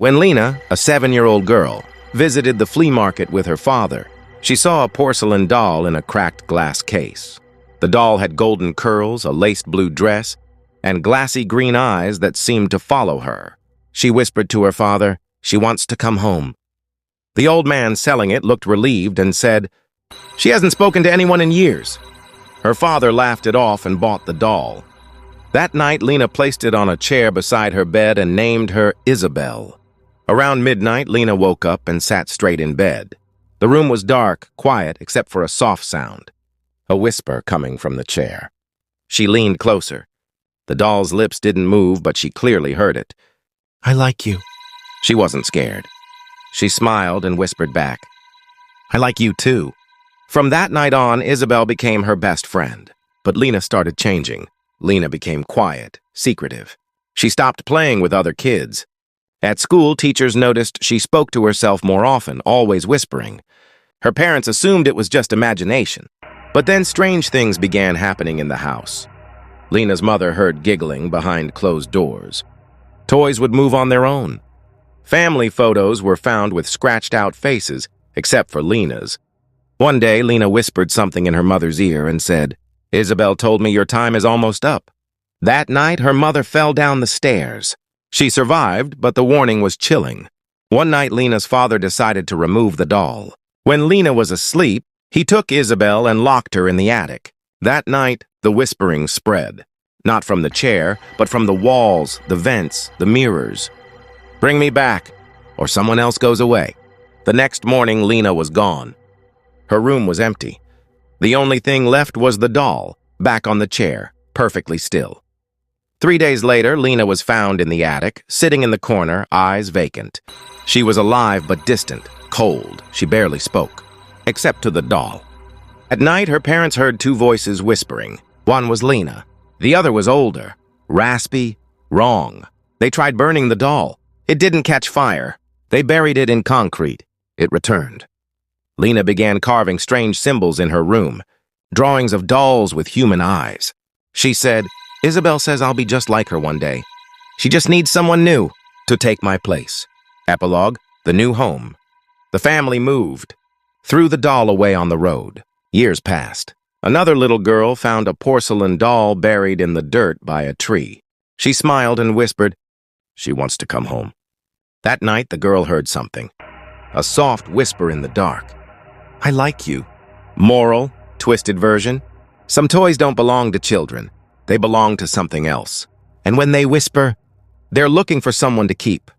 When Lena, a 7-year-old girl, visited the flea market with her father, she saw a porcelain doll in a cracked glass case. The doll had golden curls, a laced blue dress, and glassy green eyes that seemed to follow her. She whispered to her father, "She wants to come home." The old man selling it looked relieved and said, "She hasn't spoken to anyone in years." Her father laughed it off and bought the doll. That night, Lena placed it on a chair beside her bed and named her Isabel. Around midnight, Lena woke up and sat straight in bed. The room was dark, quiet, except for a soft sound, a whisper coming from the chair. She leaned closer. The doll's lips didn't move, but she clearly heard it. "I like you." She wasn't scared. She smiled and whispered back, "I like you too." From that night on, Isabel became her best friend. But Lena started changing. Lena became quiet, secretive. She stopped playing with other kids. At school, teachers noticed she spoke to herself more often, always whispering. Her parents assumed it was just imagination. But then strange things began happening in the house. Lena's mother heard giggling behind closed doors. Toys would move on their own. Family photos were found with scratched-out faces, except for Lena's. One day, Lena whispered something in her mother's ear and said, "Isabel told me your time is almost up." That night, her mother fell down the stairs. She survived, but the warning was chilling. One night, Lena's father decided to remove the doll. When Lena was asleep, he took Isabel and locked her in the attic. That night, the whispering spread. Not from the chair, but from the walls, the vents, the mirrors. "Bring me back, or someone else goes away." The next morning, Lena was gone. Her room was empty. The only thing left was the doll, back on the chair, perfectly still. 3 days later, Lena was found in the attic, sitting in the corner, eyes vacant. She was alive but distant, cold. She barely spoke, except to the doll. At night, her parents heard 2 voices whispering. One was Lena. The other was older, raspy, wrong. They tried burning the doll. It didn't catch fire. They buried it in concrete. It returned. Lena began carving strange symbols in her room, drawings of dolls with human eyes. She said, "Isabel says I'll be just like her one day. She just needs someone new to take my place." Epilogue, the new home. The family moved, threw the doll away on the road. Years passed. Another little girl found a porcelain doll buried in the dirt by a tree. She smiled and whispered, "She wants to come home." That night, the girl heard something. A soft whisper in the dark. "I like you." Moral, twisted version. Some toys don't belong to children. They belong to something else. And when they whisper, they're looking for someone to keep.